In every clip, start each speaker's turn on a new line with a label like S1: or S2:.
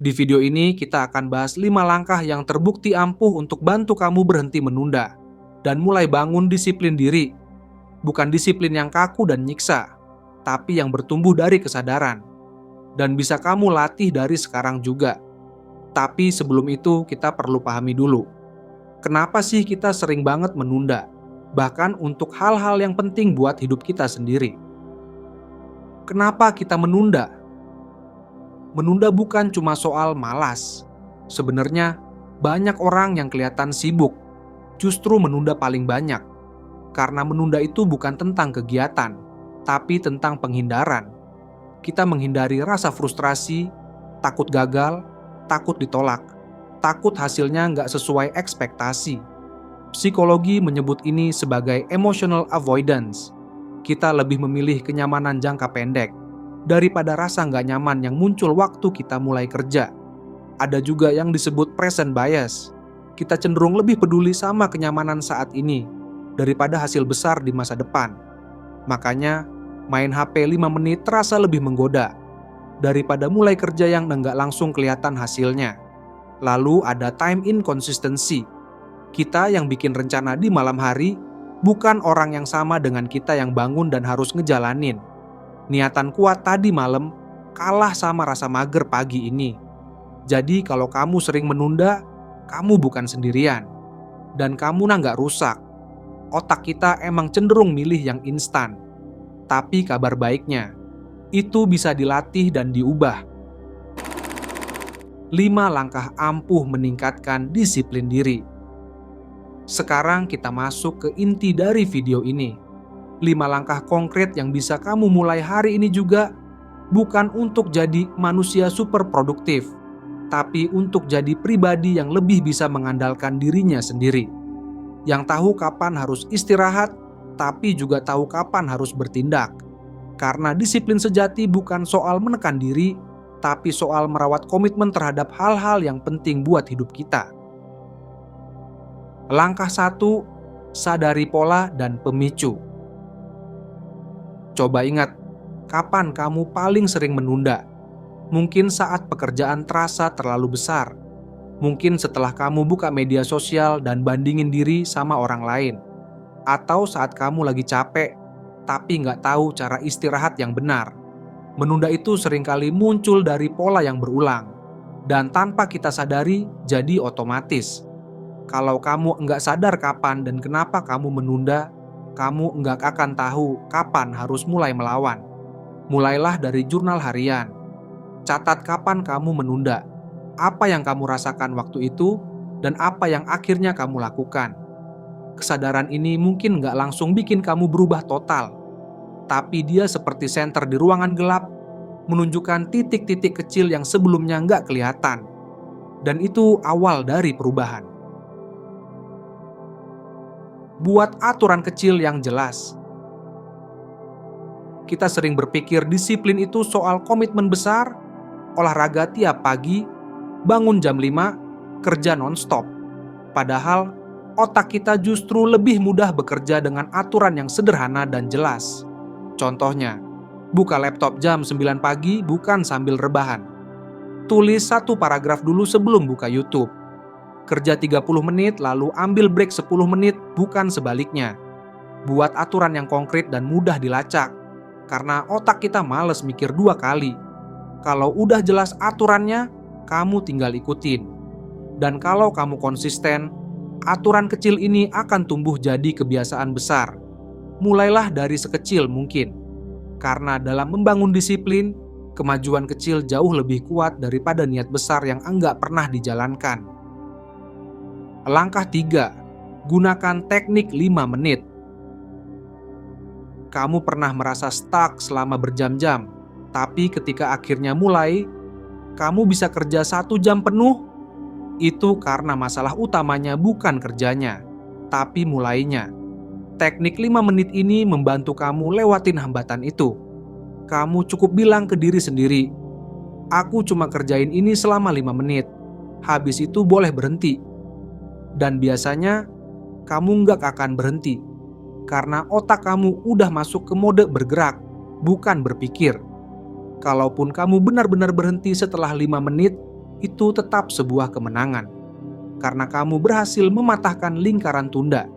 S1: Di video ini kita akan bahas 5 langkah yang terbukti ampuh untuk bantu kamu berhenti menunda dan mulai bangun disiplin diri. Bukan disiplin yang kaku dan nyiksa, tapi yang bertumbuh dari kesadaran. Dan bisa kamu latih dari sekarang juga. Tapi sebelum itu kita perlu pahami dulu. Kenapa sih kita sering banget menunda? Bahkan untuk hal-hal yang penting buat hidup kita sendiri. Kenapa kita menunda? Menunda bukan cuma soal malas. Sebenarnya banyak orang yang kelihatan sibuk justru menunda paling banyak. Karena menunda itu bukan tentang kegiatan, tapi tentang penghindaran. Kita menghindari rasa frustrasi, takut gagal, takut ditolak, takut hasilnya nggak sesuai ekspektasi. Psikologi menyebut ini sebagai emotional avoidance. Kita lebih memilih kenyamanan jangka pendek daripada rasa nggak nyaman yang muncul waktu kita mulai kerja. Ada juga yang disebut present bias. Kita cenderung lebih peduli sama kenyamanan saat ini daripada hasil besar di masa depan. Makanya, main HP 5 menit terasa lebih menggoda daripada mulai kerja yang nggak langsung kelihatan hasilnya. Lalu ada time inconsistency. Kita yang bikin rencana di malam hari bukan orang yang sama dengan kita yang bangun dan harus ngejalanin. Niatan kuat tadi malam kalah sama rasa mager pagi ini. Jadi kalau kamu sering menunda, kamu bukan sendirian. Dan kamu nggak rusak. Otak kita emang cenderung milih yang instan. Tapi kabar baiknya, itu bisa dilatih dan diubah. 5 langkah ampuh meningkatkan disiplin diri. Sekarang kita masuk ke inti dari video ini. 5 langkah konkret yang bisa kamu mulai hari ini juga, bukan untuk jadi manusia super produktif, tapi untuk jadi pribadi yang lebih bisa mengandalkan dirinya sendiri. Yang tahu kapan harus istirahat, tapi juga tahu kapan harus bertindak. Karena disiplin sejati bukan soal menekan diri, tapi soal merawat komitmen terhadap hal-hal yang penting buat hidup kita. Langkah 1, sadari pola dan pemicu. Coba ingat, kapan kamu paling sering menunda? Mungkin saat pekerjaan terasa terlalu besar. Mungkin setelah kamu buka media sosial dan bandingin diri sama orang lain. Atau saat kamu lagi capek, tapi nggak tahu cara istirahat yang benar. Menunda itu seringkali muncul dari pola yang berulang. Dan tanpa kita sadari, jadi otomatis. Kalau kamu nggak sadar kapan dan kenapa kamu menunda, kamu nggak akan tahu kapan harus mulai melawan. Mulailah dari jurnal harian. Catat kapan kamu menunda, apa yang kamu rasakan waktu itu, dan apa yang akhirnya kamu lakukan. Kesadaran ini mungkin nggak langsung bikin kamu berubah total, tapi dia seperti senter di ruangan gelap, menunjukkan titik-titik kecil yang sebelumnya nggak kelihatan. Dan itu awal dari perubahan. Buat aturan kecil yang jelas. Kita sering berpikir disiplin itu soal komitmen besar, olahraga tiap pagi, bangun jam 5, kerja non-stop. Padahal, otak kita justru lebih mudah bekerja dengan aturan yang sederhana dan jelas. Contohnya, buka laptop jam 9 pagi bukan sambil rebahan. Tulis 1 paragraf dulu sebelum buka YouTube. Kerja 30 menit lalu ambil break 10 menit, bukan sebaliknya. Buat aturan yang konkret dan mudah dilacak, karena otak kita males mikir 2 kali. Kalau udah jelas aturannya, kamu tinggal ikutin. Dan kalau kamu konsisten, aturan kecil ini akan tumbuh jadi kebiasaan besar. Mulailah dari sekecil mungkin. Karena dalam membangun disiplin, kemajuan kecil jauh lebih kuat daripada niat besar yang enggak pernah dijalankan. Langkah 3, gunakan teknik 5 menit. Kamu pernah merasa stuck selama berjam-jam, tapi ketika akhirnya mulai, kamu bisa kerja 1 jam penuh. Itu karena masalah utamanya bukan kerjanya, tapi mulainya. Teknik 5 menit ini membantu kamu lewatin hambatan itu. Kamu cukup bilang ke diri sendiri, aku cuma kerjain ini selama 5 menit, habis itu boleh berhenti. Dan biasanya, kamu nggak akan berhenti. Karena otak kamu udah masuk ke mode bergerak, bukan berpikir. Kalaupun kamu benar-benar berhenti setelah 5 menit, itu tetap sebuah kemenangan. Karena kamu berhasil mematahkan lingkaran tunda.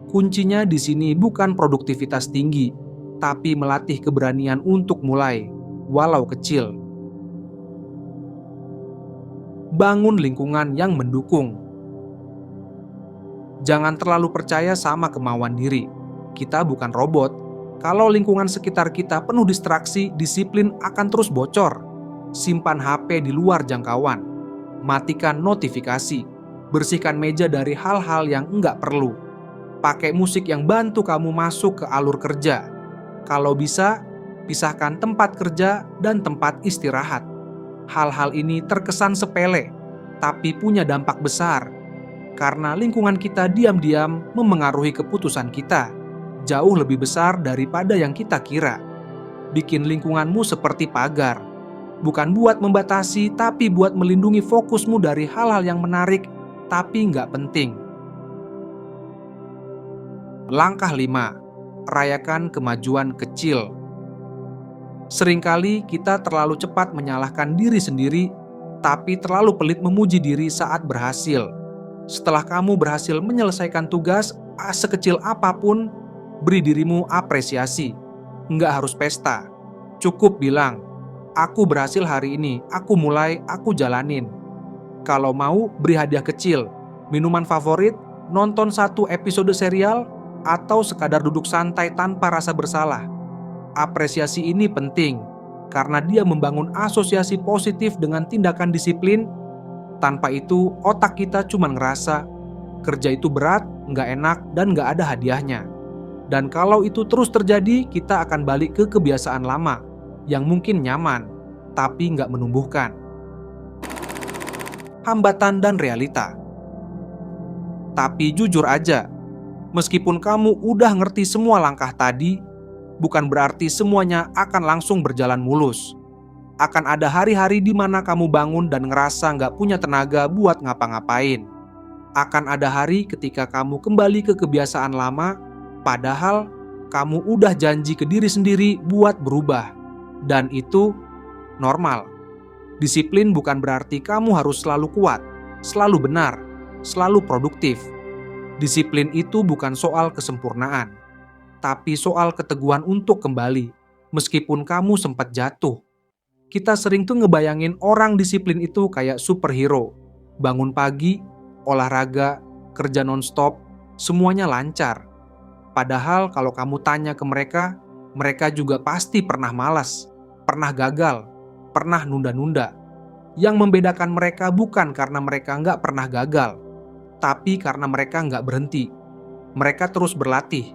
S1: Kuncinya di sini bukan produktivitas tinggi, tapi melatih keberanian untuk mulai, walau kecil. Bangun lingkungan yang mendukung. Jangan terlalu percaya sama kemauan diri. Kita bukan robot. Kalau lingkungan sekitar kita penuh distraksi, disiplin akan terus bocor. Simpan HP di luar jangkauan. Matikan notifikasi. Bersihkan meja dari hal-hal yang enggak perlu. Pakai musik yang bantu kamu masuk ke alur kerja. Kalau bisa, pisahkan tempat kerja dan tempat istirahat. Hal-hal ini terkesan sepele, tapi punya dampak besar. Karena lingkungan kita diam-diam memengaruhi keputusan kita. Jauh lebih besar daripada yang kita kira. Bikin lingkunganmu seperti pagar. Bukan buat membatasi, tapi buat melindungi fokusmu dari hal-hal yang menarik, tapi nggak penting. Langkah 5. Rayakan kemajuan kecil. Seringkali kita terlalu cepat menyalahkan diri sendiri, tapi terlalu pelit memuji diri saat berhasil. Setelah kamu berhasil menyelesaikan tugas, sekecil apapun, beri dirimu apresiasi. Nggak harus pesta. Cukup bilang, aku berhasil hari ini, aku mulai, aku jalanin. Kalau mau, beri hadiah kecil, minuman favorit, nonton satu episode serial, atau sekadar duduk santai tanpa rasa bersalah. Apresiasi ini penting, karena dia membangun asosiasi positif dengan tindakan disiplin. Tanpa itu, otak kita cuma ngerasa kerja itu berat, nggak enak, dan nggak ada hadiahnya. Dan kalau itu terus terjadi, kita akan balik ke kebiasaan lama, yang mungkin nyaman, tapi nggak menumbuhkan. Hambatan dan realita. Tapi jujur aja, meskipun kamu udah ngerti semua langkah tadi, bukan berarti semuanya akan langsung berjalan mulus. Akan ada hari-hari di mana kamu bangun dan ngerasa nggak punya tenaga buat ngapa-ngapain. Akan ada hari ketika kamu kembali ke kebiasaan lama, padahal kamu udah janji ke diri sendiri buat berubah. Dan itu normal. Disiplin bukan berarti kamu harus selalu kuat, selalu benar, selalu produktif. Disiplin itu bukan soal kesempurnaan, tapi soal keteguhan untuk kembali, meskipun kamu sempat jatuh. Kita sering tuh ngebayangin orang disiplin itu kayak superhero. Bangun pagi, olahraga, kerja nonstop, semuanya lancar. Padahal kalau kamu tanya ke mereka, mereka juga pasti pernah malas, pernah gagal, pernah nunda-nunda. Yang membedakan mereka bukan karena mereka nggak pernah gagal, tapi karena mereka nggak berhenti. Mereka terus berlatih.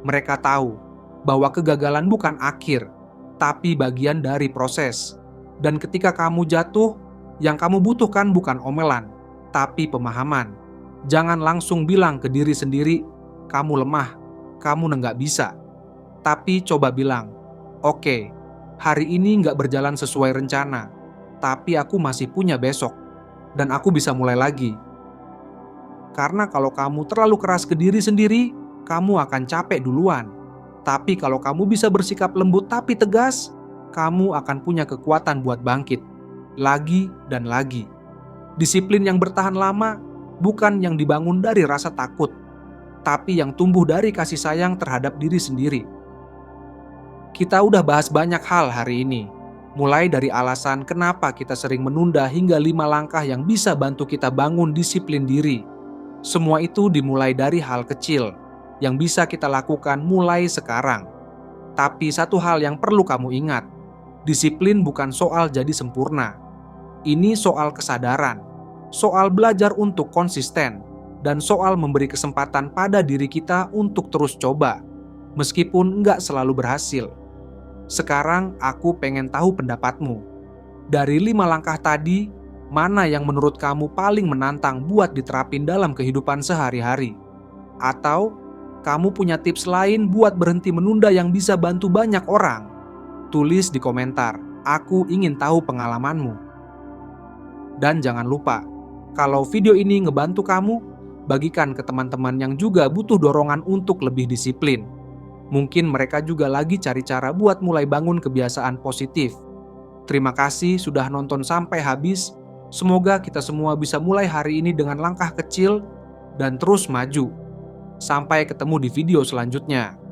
S1: Mereka tahu bahwa kegagalan bukan akhir, tapi bagian dari proses. Dan ketika kamu jatuh, yang kamu butuhkan bukan omelan, tapi pemahaman. Jangan langsung bilang ke diri sendiri, kamu lemah, kamu nggak bisa. Tapi coba bilang, oke, hari ini nggak berjalan sesuai rencana, tapi aku masih punya besok, dan aku bisa mulai lagi. Karena kalau kamu terlalu keras ke diri sendiri, kamu akan capek duluan. Tapi kalau kamu bisa bersikap lembut tapi tegas, kamu akan punya kekuatan buat bangkit. Lagi dan lagi. Disiplin yang bertahan lama bukan yang dibangun dari rasa takut, tapi yang tumbuh dari kasih sayang terhadap diri sendiri. Kita udah bahas banyak hal hari ini. Mulai dari alasan kenapa kita sering menunda hingga 5 langkah yang bisa bantu kita bangun disiplin diri. Semua itu dimulai dari hal kecil yang bisa kita lakukan mulai sekarang. Tapi satu hal yang perlu kamu ingat, disiplin bukan soal jadi sempurna. Ini soal kesadaran, soal belajar untuk konsisten, dan soal memberi kesempatan pada diri kita untuk terus coba, meskipun nggak selalu berhasil. Sekarang aku pengen tahu pendapatmu. Dari 5 langkah tadi, mana yang menurut kamu paling menantang buat diterapin dalam kehidupan sehari-hari? Atau kamu punya tips lain buat berhenti menunda yang bisa bantu banyak orang? Tulis di komentar, aku ingin tahu pengalamanmu. Dan jangan lupa, kalau video ini ngebantu kamu, bagikan ke teman-teman yang juga butuh dorongan untuk lebih disiplin. Mungkin mereka juga lagi cari cara buat mulai bangun kebiasaan positif. Terima kasih sudah nonton sampai habis. Semoga kita semua bisa mulai hari ini dengan langkah kecil dan terus maju. Sampai ketemu di video selanjutnya.